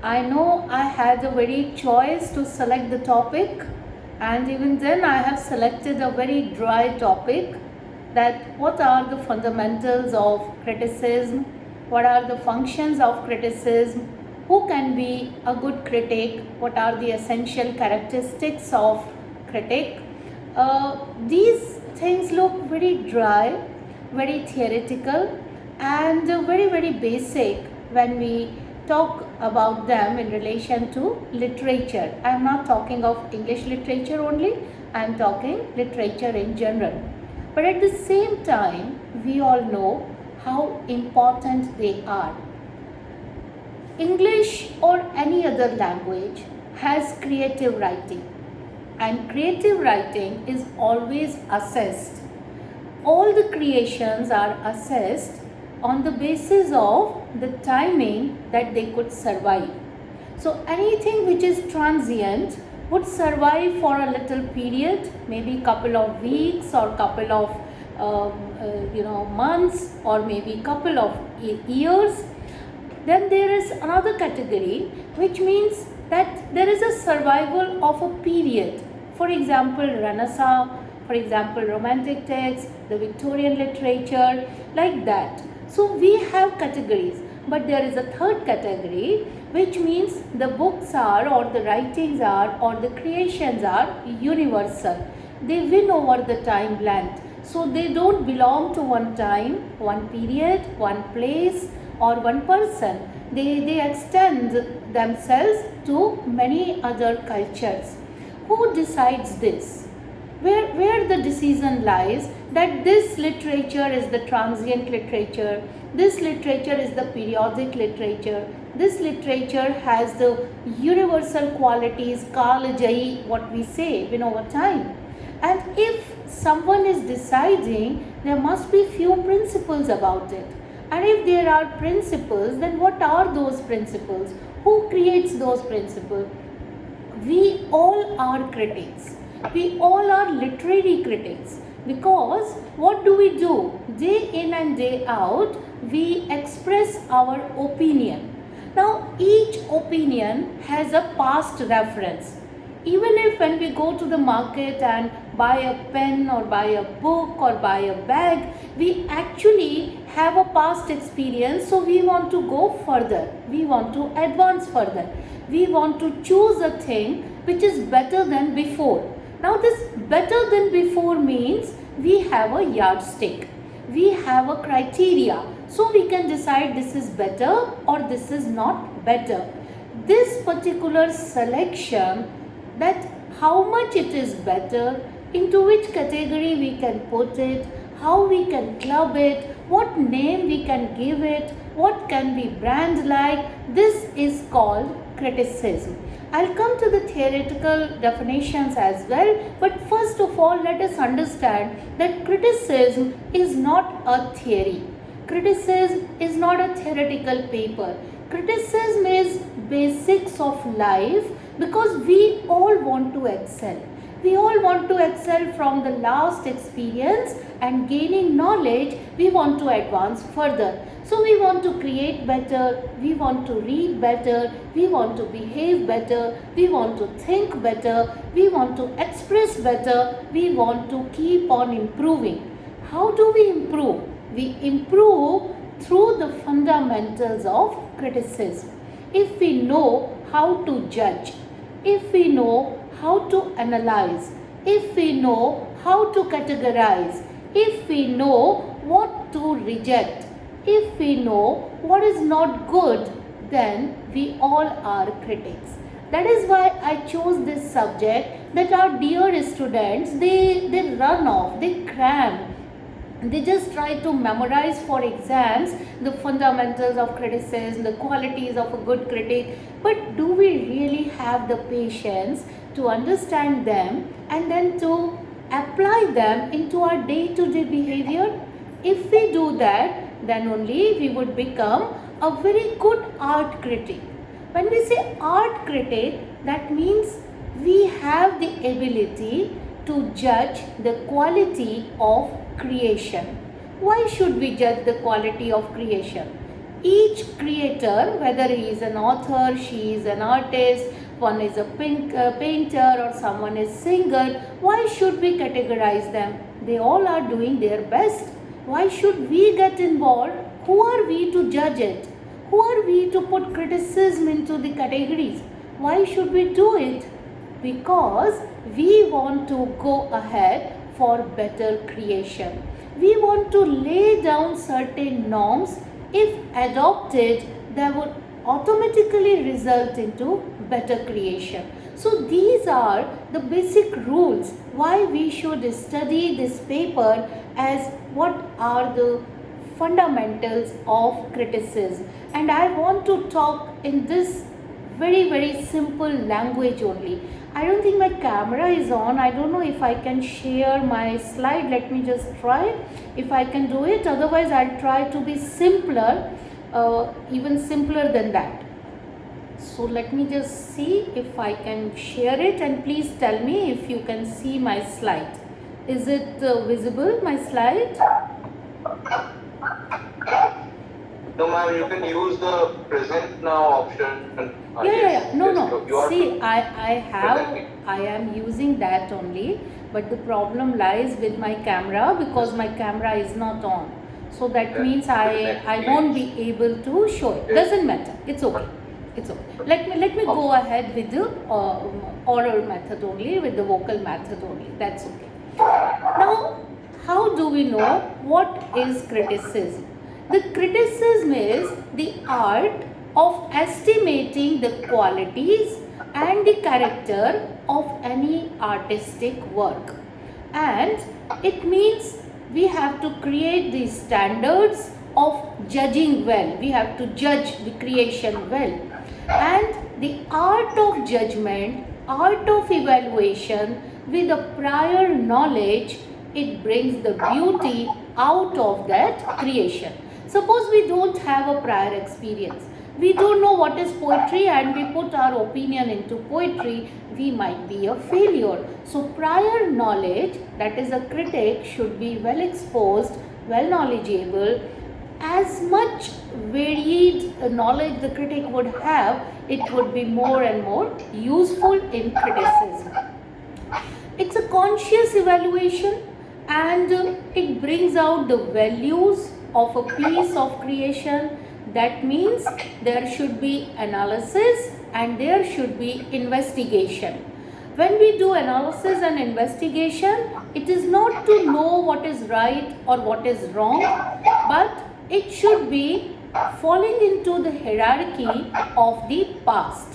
I know I had a very choice to select the topic, and even then I have selected a very dry topic, that what are the fundamentals of criticism, what are the functions of criticism, who can be a good critic, what are the essential characteristics of critic. These things look very dry, very theoretical, and very basic when we talk about them in relation to literature. I am not talking of English literature only, I am talking literature in general. But at the same time, we all know how important they are. English or any other language has creative writing, and creative writing is always assessed. All the creations are assessed on the basis of the timing that they could survive. So anything which is transient would survive for a little period, maybe couple of weeks or couple of months, or maybe couple of years. Then there is another category, which means that there is a survival of a period. For example, Renaissance, for example, Romantic texts, the Victorian literature, like that. So we have categories, but there is a third category, which means the books are, or the writings are, or the creations are universal. They win over the time length. So they don't belong to one time, one period, one place, or one person. They extend themselves to many other cultures. Who decides this? Where the decision lies that this literature is the transient literature, this literature is the periodic literature, this literature has the universal qualities, kalajayi, what we say, win over time. And if someone is deciding, there must be few principles about it. And if there are principles, then what are those principles? Who creates those principles? We all are critics. We all are literary critics, because what do? Day in and day out, we express our opinion. Now, each opinion has a past reference. Even if when we go to the market and buy a pen or buy a book or buy a bag, we actually have a past experience, so we want to go further, we want to advance further, we want to choose a thing which is better than before. Now this better than before means we have a yardstick, we have a criteria, so we can decide this is better or this is not better. This particular selection, that how much it is better, into which category we can put it, how we can club it, what name we can give it, what can be brand like, this is called criticism. I'll come to the theoretical definitions as well, but first of all, let us understand that criticism is not a theory. Criticism is not a theoretical paper. Criticism is basics of life, because we all want to excel. We all want to excel from the last experience, and gaining knowledge, we want to advance further. So we want to create better, we want to read better, we want to behave better, we want to think better, we want to express better, we want to keep on improving. How do we improve? We improve through the fundamentals of criticism. If we know how to judge, if we know how to analyze, if we know how to categorize, if we know what to reject, if we know what is not good, then we all are critics. That is why I chose this subject, that our dear students, they run off, they cram, they just try to memorize for exams the fundamentals of criticism, the qualities of a good critic. But do we really have the patience to understand them and then to apply them into our day-to-day behavior? If we do that, then only we would become a very good art critic. When we say art critic, that means we have the ability to judge the quality of creation. Why should we judge the quality of creation? each creator, whether he is an author, she is an artist, one is a painter, or someone is singer, why should we categorize them? They all are doing their best. Why should we get involved? Who are we to judge it? Who are we to put criticism into the categories? Why should we do it? Because we want to go ahead for better creation. We want to lay down certain norms. If adopted, they would automatically result into better creation. So these are the basic rules why we should study this paper, as what are the fundamentals of criticism. And I want to talk in this very simple language only. I don't think my camera is on. I don't know if I can share my slide. Let me just try if I can do it. Otherwise, I'll try to be simpler, even simpler than that. So let me just see if I can share it, and please tell me if you can see my slide. Is it visible, my slide? No, ma'am, you can use the present now option. Yeah. No. See, I am using that only, but the problem lies with my camera, because my camera is not on. So that means I won't be able to show it. Doesn't matter. It's okay. Let me go ahead with the oral method only, with the vocal method only. That's okay. Now, how do we know what is criticism? The criticism is the art of estimating the qualities and the character of any artistic work. And it means we have to create these standards of judging well. We have to judge the creation well. And the art of judgment, art of evaluation with a prior knowledge, it brings the beauty out of that creation. Suppose we don't have a prior experience. We don't know what is poetry, and we put our opinion into poetry, we might be a failure. So prior knowledge, that is a critic, should be well exposed, well knowledgeable. As much varied knowledge the critic would have, it would be more and more useful in criticism. It's a conscious evaluation, and it brings out the values of a piece of creation. That means there should be analysis and there should be investigation. When we do analysis and investigation, it is not to know what is right or what is wrong, but it should be falling into the hierarchy of the past.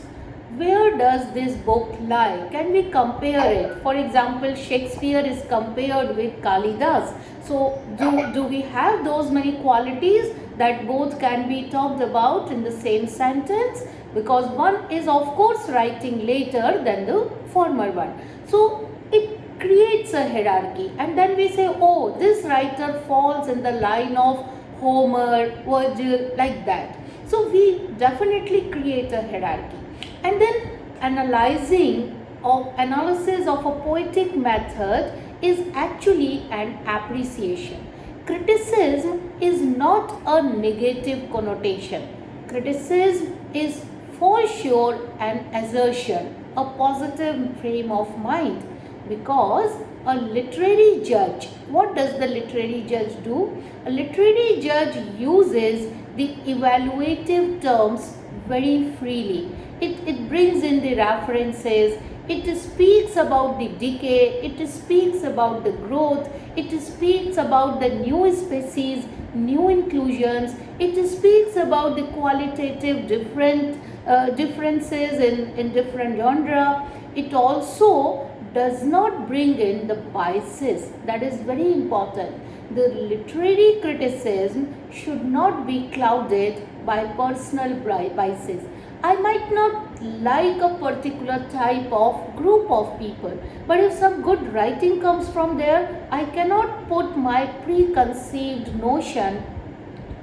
Where does this book lie? Can we compare it? For example, Shakespeare is compared with Kalidas. So do we have those many qualities that both can be talked about in the same sentence? Because one is of course writing later than the former one. So it creates a hierarchy, and then we say, oh, this writer falls in the line of Homer, Virgil, like that. So we definitely create a hierarchy. And then analysis of a poetic method is actually an appreciation. Criticism is not a negative connotation. Criticism is for sure an assertion, a positive frame of mind. Because a literary judge, what does the literary judge do? A literary judge uses the evaluative terms very freely. It brings in the references, it speaks about the decay, it speaks about the growth, it speaks about the new species, new inclusions, it speaks about the qualitative differences in different genre. It also does not bring in the biases. That is very important. The literary criticism should not be clouded by personal biases. I might not like a particular type of group of people, but if some good writing comes from there, I cannot put my preconceived notion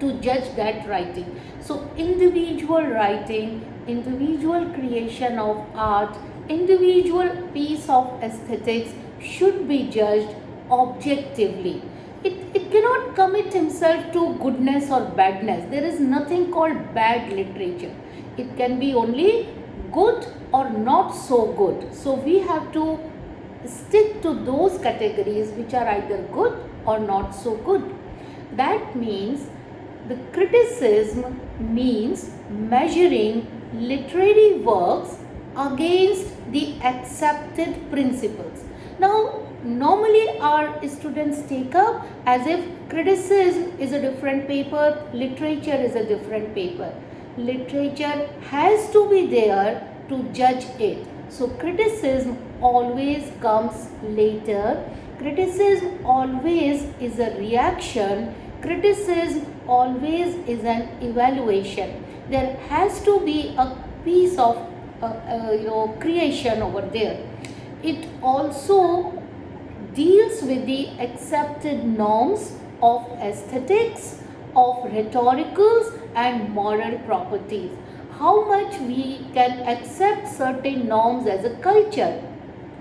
to judge that writing. So individual writing, individual creation of art, individual piece of aesthetics should be judged objectively. It cannot cannot commit himself to goodness or badness. There is nothing called bad literature. It can be only good or not so good. So we have to stick to those categories which are either good or not so good. That means the criticism means measuring literary works against the accepted principles. Now, normally our students take up as if criticism is a different paper, literature is a different paper. Literature has to be there to judge it. So, criticism always comes later. Criticism always is a reaction. Criticism always is an evaluation. There has to be a piece of creation over there. It also deals with the accepted norms of aesthetics, of rhetoricals and moral properties. How much we can accept certain norms as a culture.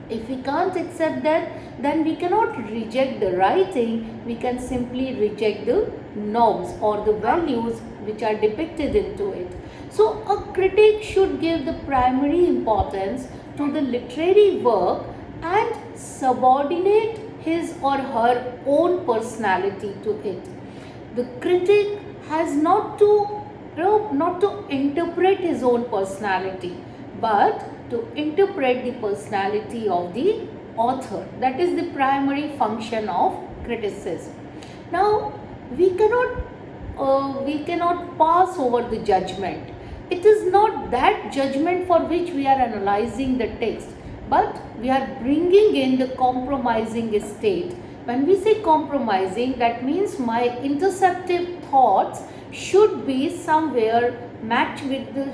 If we can't accept that, then we cannot reject the writing, we can simply reject the norms or the values which are depicted into it. So a critic should give the primary importance to the literary work and subordinate his or her own personality to it. The critic has not to interpret his own personality, but to interpret the personality of the author. That is the primary function of criticism. Now, we cannot pass over the judgment. It is not that judgment for which we are analyzing the text, but we are bringing in the compromising state. When we say compromising, that means my interceptive thoughts should be somewhere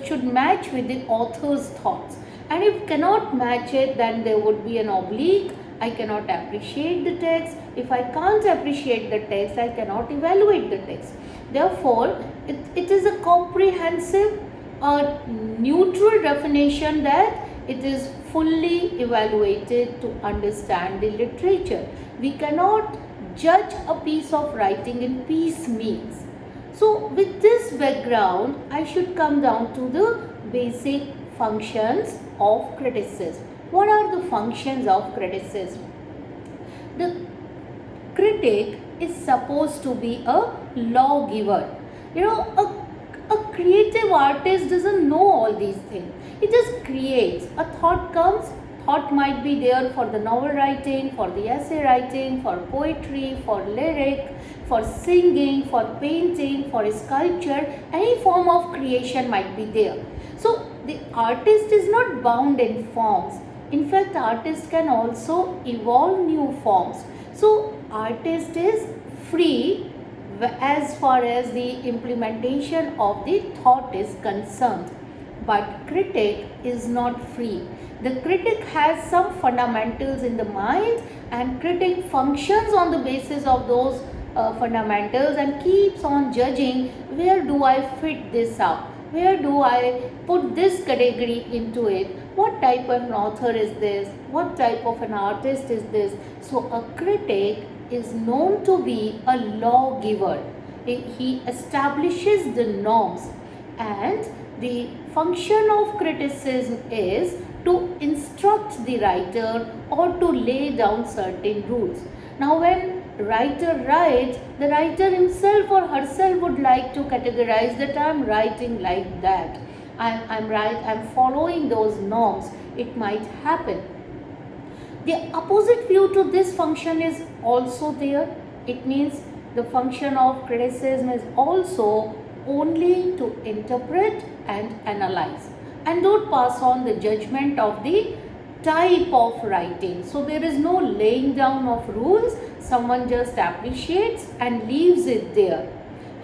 should match with the author's thoughts. And if cannot match it, then there would be an oblique. I cannot appreciate the text. If I can't appreciate the text, I cannot evaluate the text. Therefore, it is a comprehensive or neutral definition that it is fully evaluated to understand the literature. We cannot judge a piece of writing in piecemeals. So with this background, I should come down to the basic functions of criticism. What are the functions of criticism? The critic is supposed to be a lawgiver. A creative artist doesn't know all these things. He just creates. A thought comes, thought might be there for the novel writing, for the essay writing, for poetry, for lyric, for singing, for painting, for sculpture. Any form of creation might be there. So the artist is not bound in forms. In fact, artist can also evolve new forms. So artist is free as far as the implementation of the thought is concerned. But critic is not free. The critic has some fundamentals in the mind, and critic functions on the basis of those fundamentals and keeps on judging, where do I fit this up? Where do I put this category into it? What type of an author is this? What type of an artist is this? So a critic is known to be a lawgiver. He establishes the norms, and the function of criticism is to instruct the writer or to lay down certain rules. Now when writer writes, the writer himself or herself would like to categorize that I am writing like that. I'm following those norms. It might happen. The opposite view to this function is also there. It means the function of criticism is also only to interpret and analyze, and don't pass on the judgment of the type of writing. So there is no laying down of rules. Someone just appreciates and leaves it there.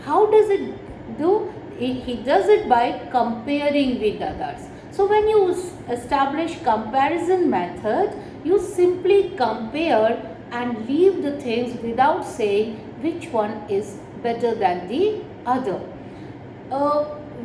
How does it do? He does it by comparing with others. So when you establish comparison method, you simply compare and leave the things without saying which one is better than the other.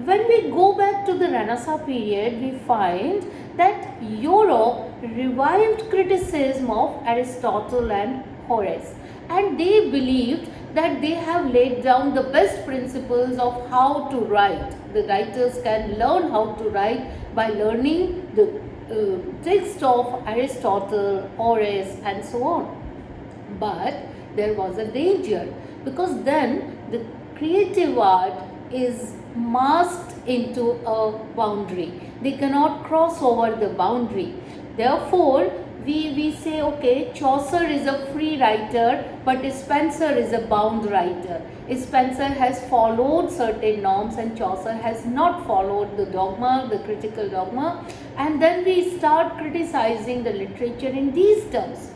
When we go back to the Renaissance period, we find that Europe revived criticism of Aristotle and Horace, and they believed that they have laid down the best principles of how to write. The writers can learn how to write by learning the text of Aristotle, Horace, and so on. But there was a danger, because then the creative art is masked into a boundary. They cannot cross over the boundary. Therefore, we say, okay, Chaucer is a free writer, but Spenser is a bound writer. Spenser has followed certain norms and Chaucer has not followed the dogma, the critical dogma, and then we start criticizing the literature in these terms.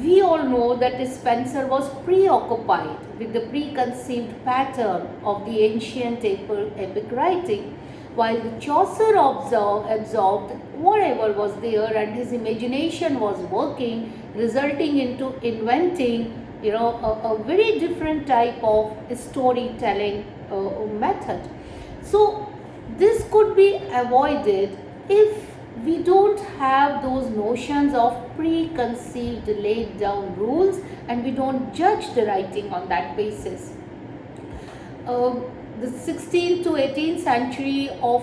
We all know that Spenser was preoccupied with the preconceived pattern of the ancient epic writing, while Chaucer absorbed whatever was there, and his imagination was working, resulting into inventing, a very different type of storytelling method. So this could be avoided if we don't have those notions of preconceived laid down rules, and we don't judge the writing on that basis. The 16th to 18th century of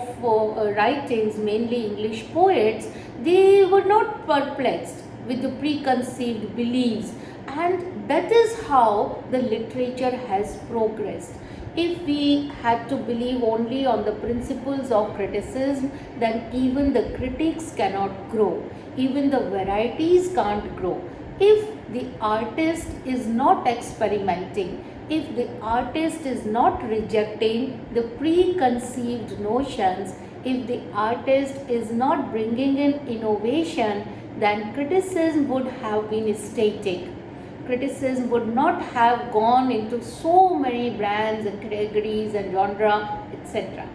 writings, mainly English poets, they were not perplexed with the preconceived beliefs, and that is how the literature has progressed. If we had to believe only on the principles of criticism, then even the critics cannot grow, even the varieties can't grow. If the artist is not experimenting, if the artist is not rejecting the preconceived notions, if the artist is not bringing in innovation, then criticism would have been static. Criticism would not have gone into so many brands and categories and genre, etc.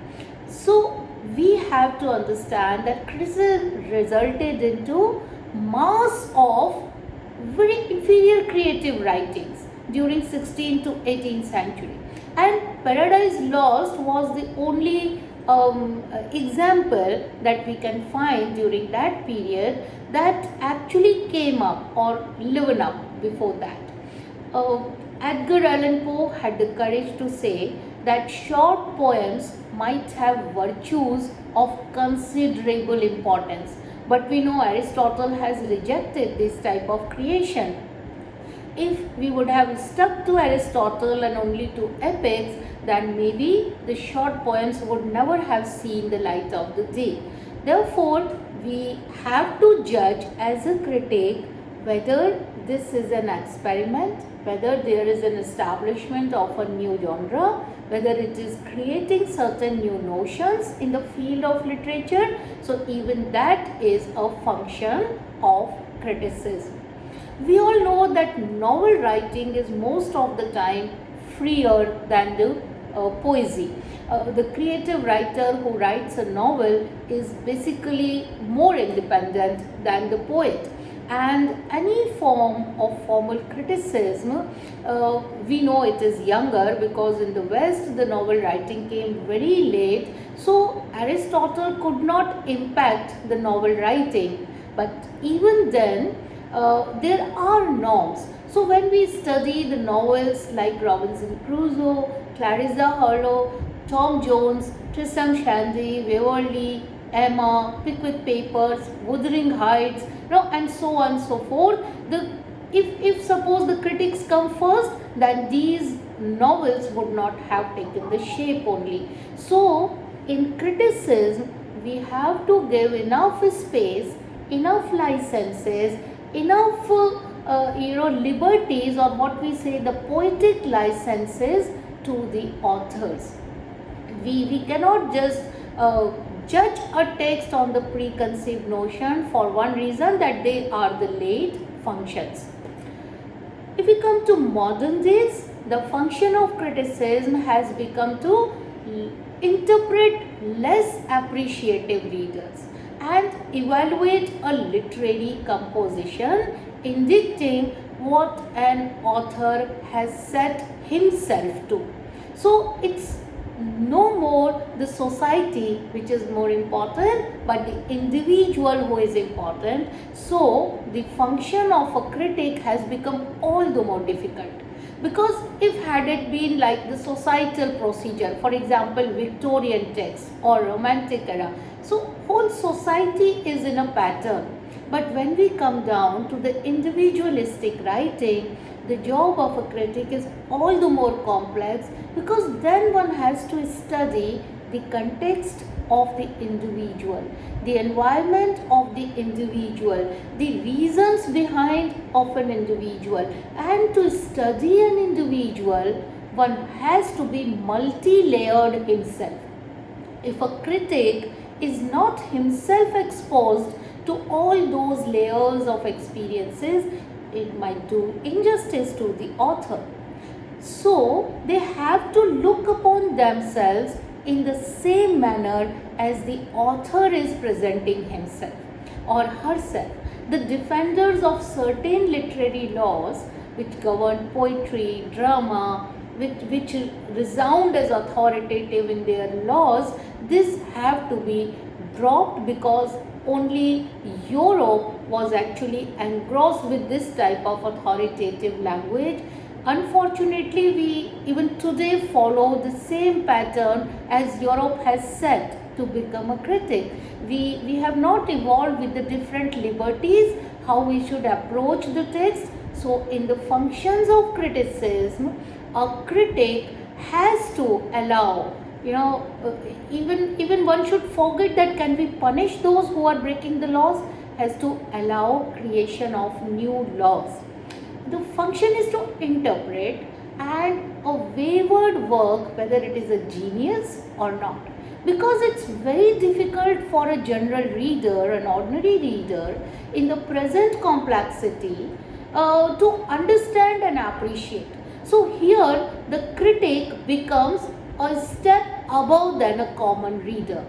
So we have to understand that criticism resulted into mass of very inferior creative writings during 16th to 18th century, and Paradise Lost was the only example that we can find during that period that actually came up or lived up before that. Edgar Allan Poe had the courage to say that short poems might have virtues of considerable importance, but we know Aristotle has rejected this type of creation. If we would have stuck to Aristotle and only to epics, then maybe the short poems would never have seen the light of the day. Therefore, we have to judge as a critic whether this is an experiment, whether there is an establishment of a new genre, whether it is creating certain new notions in the field of literature. So even that is a function of criticism. We all know that novel writing is most of the time freer than the poesy. The creative writer who writes a novel is basically more independent than the poet. And any form of formal criticism, we know it is younger, because in the West the novel writing came very late. So Aristotle could not impact the novel writing. But even then, there are norms. So when we study the novels like Robinson Crusoe, Clarissa Harlowe, Tom Jones, Tristram Shandy, Waverley, Emma, Pickwick Papers, Wuthering Heights, and so on and so forth. If suppose the critics come first, then these novels would not have taken the shape only. So in criticism, we have to give enough space, enough licenses, enough liberties, or what we say, the poetic licenses to the authors. We cannot just judge a text on the preconceived notion, for one reason, that they are the late functions. If we come to modern days, the function of criticism has become to interpret less appreciative readers and evaluate a literary composition, indicting what an author has set himself to. So it's no more the society which is more important, but the individual who is important. So the function of a critic has become all the more difficult. Because if had it been like the societal procedure, for example Victorian text or Romantic era, so whole society is in a pattern. But when we come down to the individualistic writing, the job of a critic is all the more complex, because then one has to study the context of the individual, the environment of the individual, the reasons behind of an individual. And to study an individual, one has to be multi-layered himself. If a critic is not himself exposed to all those layers of experiences, it might do injustice to the author. So they have to look upon themselves in the same manner as the author is presenting himself or herself. The defenders of certain literary laws which govern poetry, drama, which resound as authoritative in their laws, this have to be dropped, because only Europe was actually engrossed with this type of authoritative language. Unfortunately, we even today follow the same pattern as Europe has set to become a critic. We have not evolved with the different liberties how we should approach the text. So in the functions of criticism, a critic has to allow, even one should forget that can we punish those who are breaking the laws, has to allow creation of new laws. The function is to interpret, and a wayward work, whether it is a genius or not, because it's very difficult for a general reader, an ordinary reader in the present complexity, to understand and appreciate. So here the critic becomes a step above than a common reader.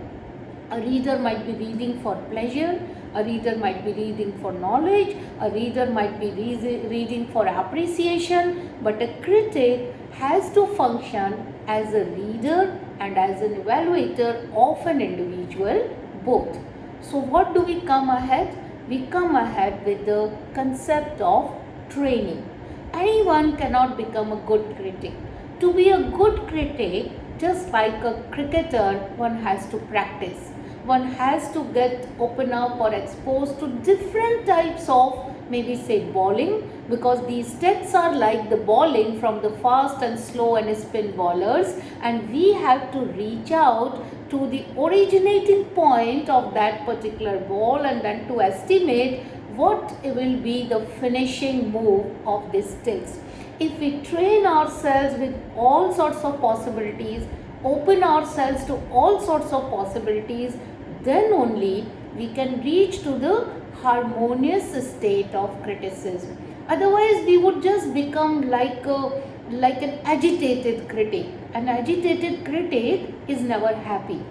A reader might be reading for pleasure, a reader might be reading for knowledge, a reader might be reading for appreciation, but a critic has to function as a reader and as an evaluator of an individual, both. So what do we come ahead? We come ahead with the concept of training. Anyone cannot become a good critic. To be a good critic, just like a cricketer, one has to practice. One has to get open up or exposed to different types of, maybe say, bowling, because these steps are like the bowling from the fast and slow and spin bowlers, and we have to reach out to the originating point of that particular ball and then to estimate what will be the finishing move of this text. If we train ourselves with all sorts of possibilities, open ourselves to all sorts of possibilities, then only we can reach to the harmonious state of criticism. Otherwise, we would just become like an agitated critic. An agitated critic is never happy.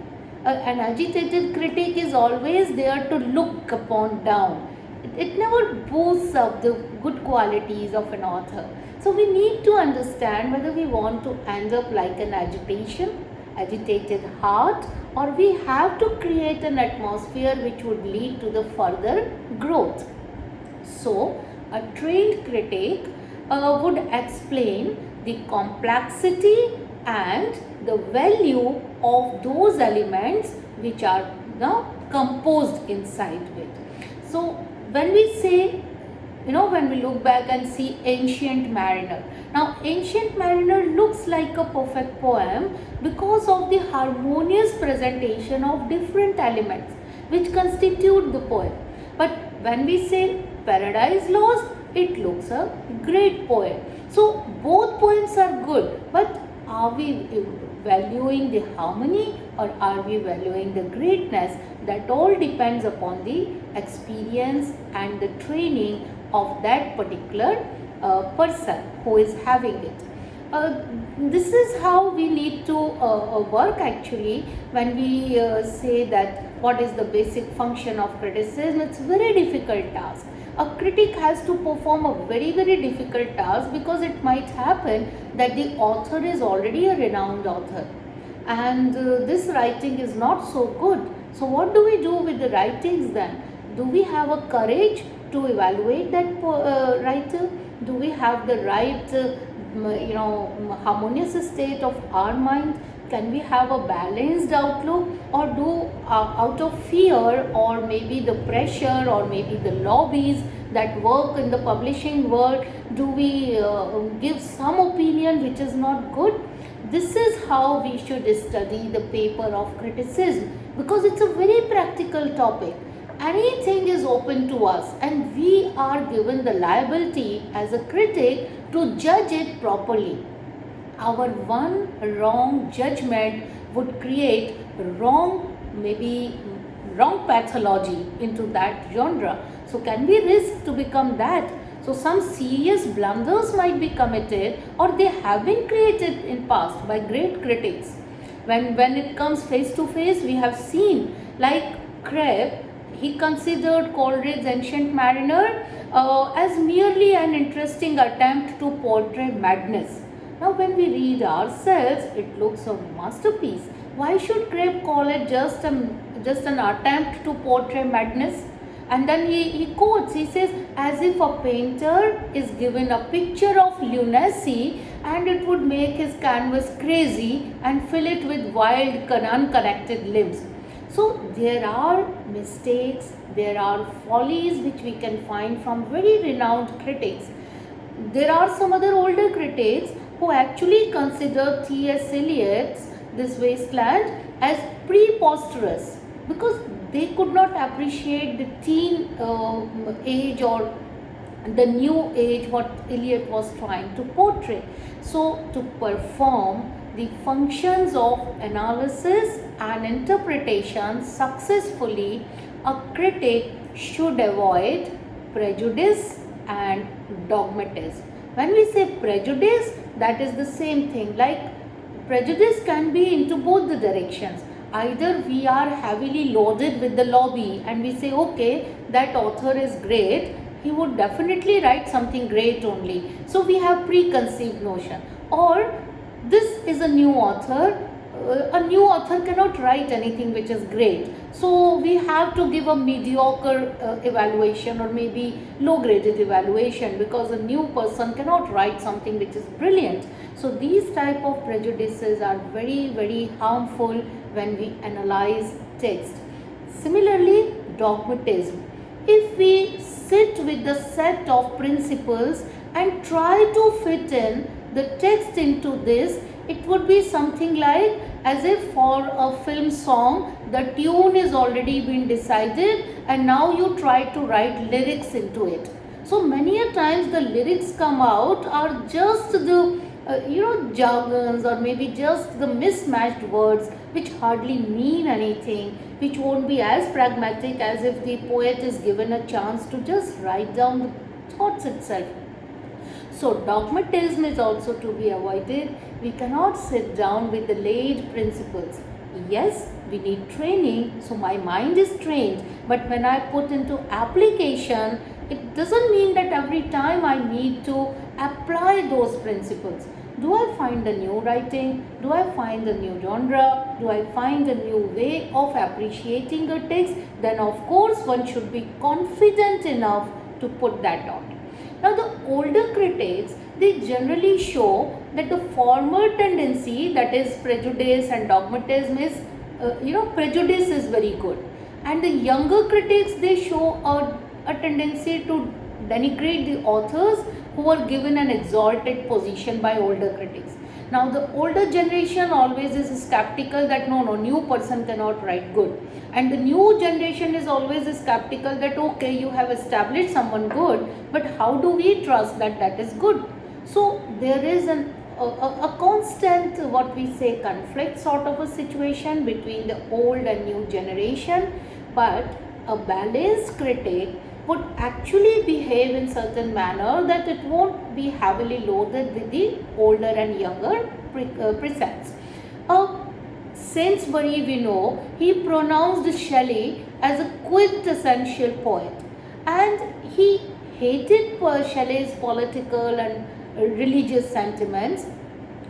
An agitated critic is always there to look upon down. It never boosts up the good qualities of an author. So we need to understand whether we want to end up like an agitated heart, or we have to create an atmosphere which would lead to the further growth. So a trained critic would explain the complexity and the value of those elements which are now composed inside it. So when we say, when we look back and see Ancient Mariner. Now, Ancient Mariner looks like a perfect poem because of the harmonious presentation of different elements which constitute the poem. But when we say Paradise Lost, it looks a great poem. So, both poems are good, but are we valuing the harmony or are we valuing the greatness? That all depends upon the experience and the training of that particular person who is having it. This is how we need to work actually when we say that what is the basic function of criticism. It's a very difficult task. A critic has to perform a very, very difficult task, because it might happen that the author is already a renowned author and this writing is not so good. So what do we do with the writings then? Do we have a courage to evaluate that writer? Do we have the right harmonious state of our mind? Can we have a balanced outlook, or do out of fear, or maybe the pressure, or maybe the lobbies that work in the publishing world, do we give some opinion which is not good? This is how we should study the paper of criticism, because it's a very practical topic. Anything is open to us, and we are given the liability as a critic to judge it properly. Our one wrong judgment would create maybe wrong pathology into that genre. So can we risk to become that? So some serious blunders might be committed, or they have been created in past by great critics. When it comes face to face, we have seen, like Kreb, he considered Coleridge's Ancient Mariner as merely an interesting attempt to portray madness. Now, when we read ourselves, it looks a masterpiece. Why should Kreb call it just an attempt to portray madness? And then he quotes, he says, as if a painter is given a picture of lunacy and it would make his canvas crazy and fill it with wild, unconnected limbs. So there are mistakes, there are follies which we can find from very renowned critics. There are some other older critics who actually consider T.S. Eliot's This Wasteland as preposterous, because they could not appreciate the teen age or the new age what Eliot was trying to portray. So to perform the functions of analysis and interpretation successfully, a critic should avoid prejudice and dogmatism. When we say prejudice, that is the same thing. Like, prejudice can be into both the directions. Either we are heavily loaded with the lobby and we say, okay, that author is great, he would definitely write something great only. So we have preconceived notion. Or this is a new author. A new author cannot write anything which is great. So we have to give a mediocre evaluation, or maybe low graded evaluation, because a new person cannot write something which is brilliant. So these type of prejudices are very, very harmful when we analyze text. Similarly, dogmatism. If we sit with the set of principles and try to fit in the text into this, it would be something like as if for a film song, the tune is already been decided and now you try to write lyrics into it. So many a times the lyrics come out are just the jargons, or maybe just the mismatched words which hardly mean anything, which won't be as pragmatic as if the poet is given a chance to just write down the thoughts itself. So dogmatism is also to be avoided. We cannot sit down with the laid principles. Yes, we need training, so my mind is trained, but when I put into application, it doesn't mean that every time I need to apply those principles. Do I find a new writing? Do I find a new genre? Do I find a new way of appreciating a text? Then of course one should be confident enough to put that out. Now the older critics, they generally show that the former tendency, that is prejudice and dogmatism, is prejudice is very good, and the younger critics, they show a tendency to denigrate the authors who are given an exalted position by older critics. Now the older generation always is skeptical that no, new person cannot write good, and the new generation is always skeptical that okay, you have established someone good, but how do we trust that that is good? So there is a constant, what we say, conflict sort of a situation between the old and new generation, but a balanced critic would actually behave in certain manner that it won't be heavily loaded with the older and younger precepts. Sainsbury, we know, he pronounced Shelley as a quintessential poet, and he hated Shelley's political and religious sentiments.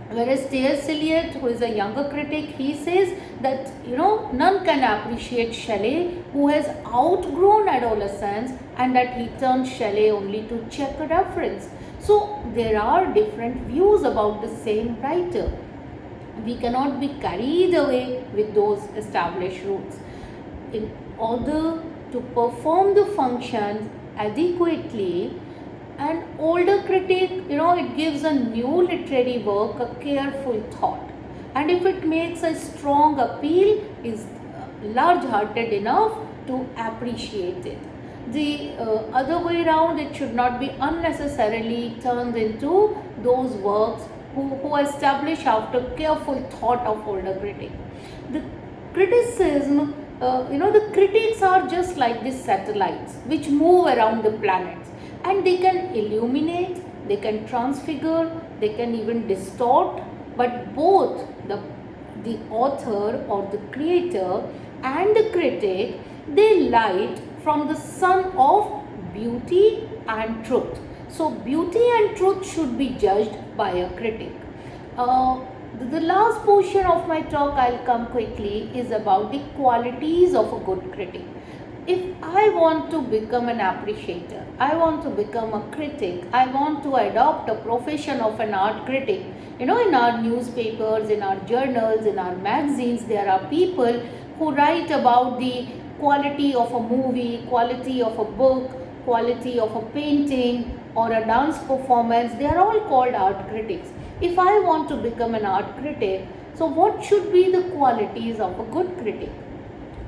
Whereas T.S. Eliot, who is a younger critic, he says that none can appreciate Shelley who has outgrown adolescence, and that he turned Shelley only to check a reference. So there are different views about the same writer. We cannot be carried away with those established rules. In order to perform the function adequately, an older critic, it gives a new literary work a careful thought, and if it makes a strong appeal, is large-hearted enough to appreciate it. The other way around, it should not be unnecessarily turned into those works who establish after careful thought of older critic. The criticism, the critics are just like these satellites which move around the planets, and they can illuminate, they can transfigure, they can even distort, but both the author or the creator and the critic, they light from the sun of beauty and truth. So beauty and truth should be judged by a critic. The last portion of my talk, I'll come quickly, is about the qualities of a good critic. If I want to become an appreciator, I want to become a critic, I want to adopt a profession of an art critic. In our newspapers, in our journals, in our magazines, there are people who write about the quality of a movie, quality of a book, quality of a painting or a dance performance. They are all called art critics. If I want to become an art critic, so what should be the qualities of a good critic?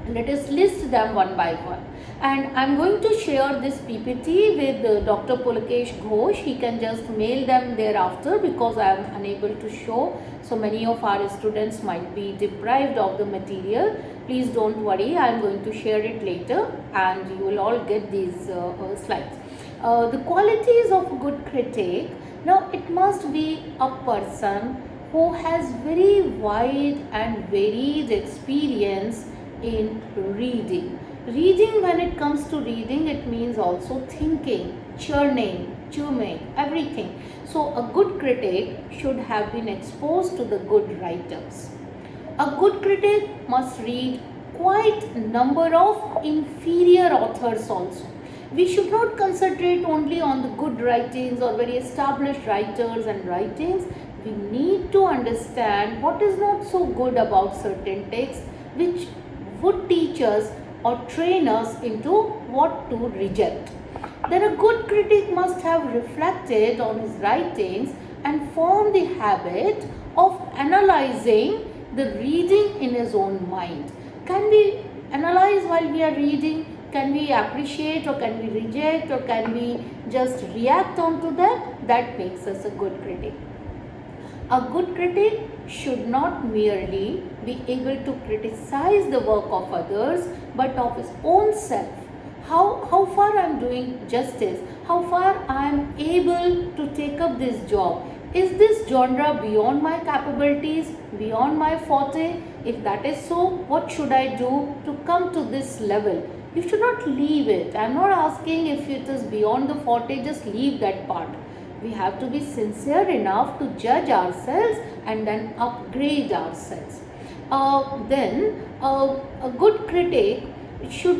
Let us list them one by one. And I'm going to share this PPT with Dr. Pulkesh Ghosh. He can just mail them thereafter because I am unable to show. So many of our students might be deprived of the material. Please don't worry, I am going to share it later and you will all get these slides. The qualities of a good critic. Now it must be a person who has very wide and varied experience in reading. Reading, when it comes to reading, it means also thinking, churning, chewing, everything. So a good critic should have been exposed to the good writers. A good critic must read quite a number of inferior authors also. We should not concentrate only on the good writings or very established writers and writings. We need to understand what is not so good about certain texts, which would teach us or train us into what to reject. Then a good critic must have reflected on his writings and formed the habit of analyzing the reading in his own mind. Can we analyze while we are reading? Can we appreciate or can we reject or can we just react onto that? That makes us a good critic. A good critic should not merely be able to criticize the work of others, but of his own self. How far I am doing justice, how far I am able to take up this job. Is this genre beyond my capabilities, beyond my forte? If that is so, what should I do to come to this level? You should not leave it. I am not asking if it is beyond the forte, just leave that part. We have to be sincere enough to judge ourselves and then upgrade ourselves. Then a good critic should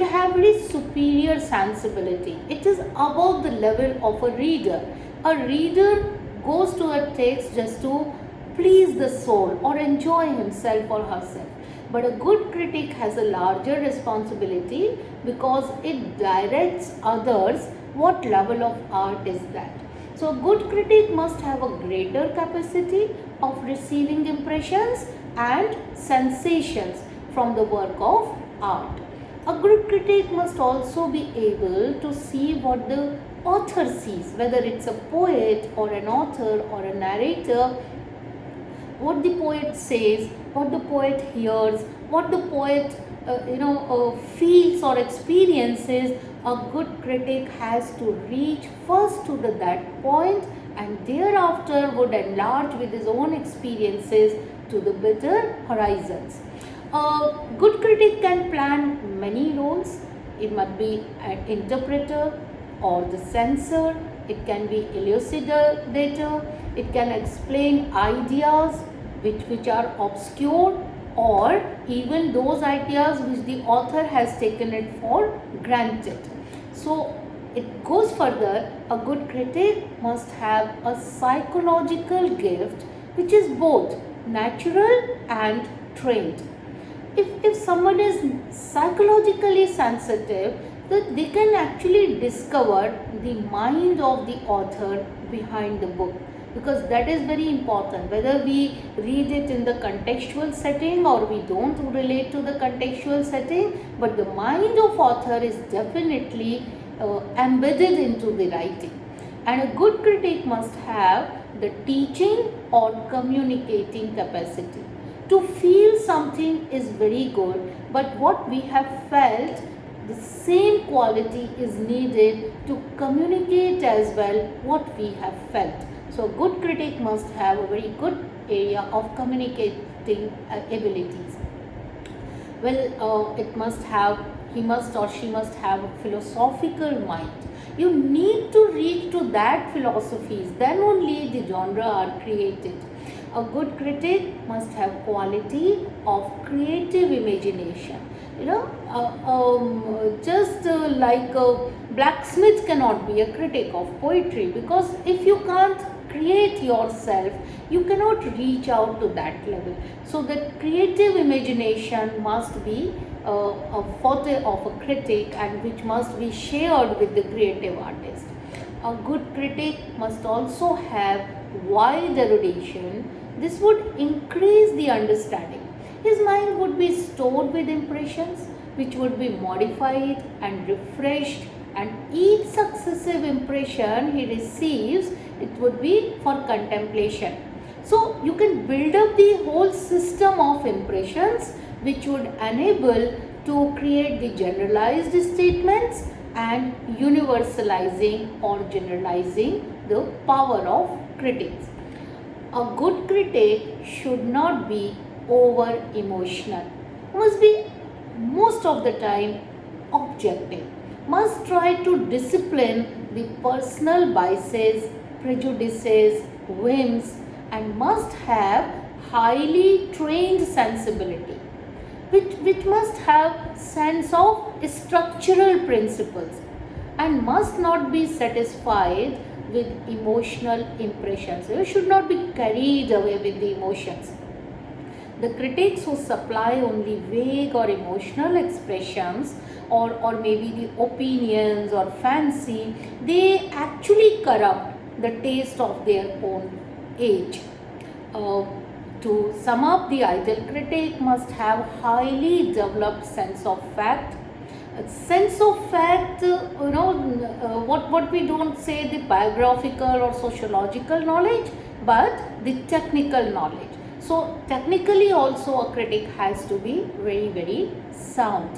have very superior sensibility. It is above the level of a reader. A reader goes to a text just to please the soul or enjoy himself or herself. But a good critic has a larger responsibility because it directs others what level of art is that. So a good critic must have a greater capacity of receiving impressions and sensations from the work of art. A good critic must also be able to see what the author sees, whether it's a poet or an author or a narrator, what the poet says, what the poet hears, what the poet feels or experiences. A good critic has to reach first to that point and thereafter would enlarge with his own experiences to the better horizons. A good critic can plan many roles. It might be an interpreter or the censor. It can be elucidator. It can explain ideas which are obscure or even those ideas which the author has taken it for granted. So it goes further. A good critic must have a psychological gift which is both natural and trained. If someone is psychologically sensitive, that they can actually discover the mind of the author behind the book, because that is very important. Whether we read it in the contextual setting or we don't relate to the contextual setting, but the mind of author is definitely embedded into the writing. And a good critic must have the teaching or communicating capacity. To feel something is very good, but what we have felt, the same quality is needed to communicate as well what we have felt. So, a good critic must have a very good area of communicating abilities. Well, he must or she must have a philosophical mind. You need to reach to that philosophies, then only the genre are created. A good critic must have quality of creative imagination. Just like a blacksmith cannot be a critic of poetry, because if you can't create yourself, you cannot reach out to that level. So that creative imagination must be a forte of a critic, and which must be shared with the creative artist. A good critic must also have wide erudition. This would increase the understanding. His mind would be stored with impressions which would be modified and refreshed, and each successive impression he receives, it would be for contemplation. So you can build up the whole system of impressions which would enable to create the generalized statements and universalizing or generalizing the power of critics. A good critic should not be over emotional, must be most of the time objective, must try to discipline the personal biases, prejudices, whims, and must have highly trained sensibility, which must have sense of structural principles, and must not be satisfied with emotional impressions. You should not be carried away with the emotions. The critics who supply only vague or emotional expressions, or maybe the opinions or fancy, they actually corrupt the taste of their own age. To sum up, the ideal critic must have highly developed sense of fact. A sense of fact, what we don't say the biographical or sociological knowledge, but the technical knowledge. So technically also a critic has to be very, very sound.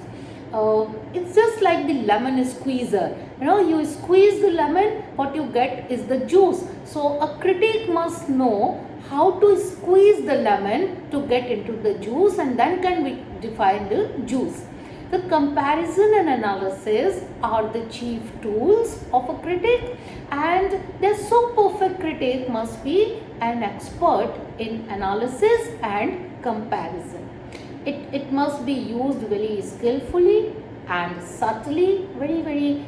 It's just like the lemon squeezer. You squeeze the lemon, what you get is the juice. So a critic must know how to squeeze the lemon to get into the juice, and then can we define the juice. The comparison and analysis are the chief tools of a critic, and the so perfect critic must be an expert in analysis and comparison. It must be used very skillfully and subtly, very, very,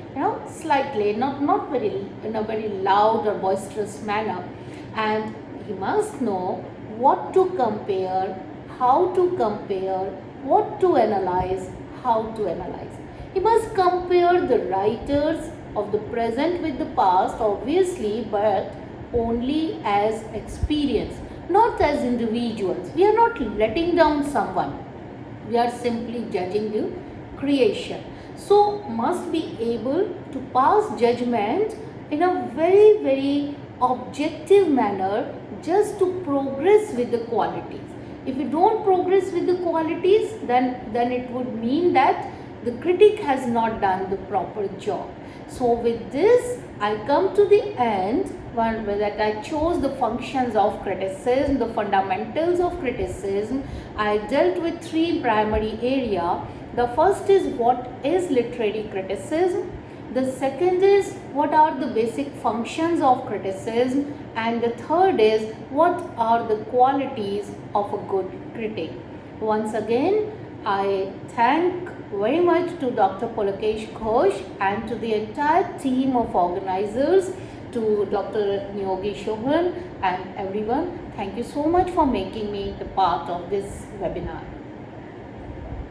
slightly, not very, in a very loud or boisterous manner. And he must know what to compare, how to compare, what to analyze, how to analyze. He must compare the writers of the present with the past, obviously, but only as experience, not as individuals. We are not letting down someone. We are simply judging the creation. So, must be able to pass judgment in a very, very objective manner, just to progress with the qualities. If you don't progress with the qualities, then it would mean that the critic has not done the proper job. So with this, I come to the end that I chose the functions of criticism, the fundamentals of criticism. I dealt with three primary areas. The first is what is literary criticism. The second is what are the basic functions of criticism, and the third is what are the qualities of a good critic. Once again, I thank very much to Dr. Pulakesh Ghosh and to the entire team of organizers, to Dr. Niyogi Shobhan and everyone. Thank you so much for making me the part of this webinar.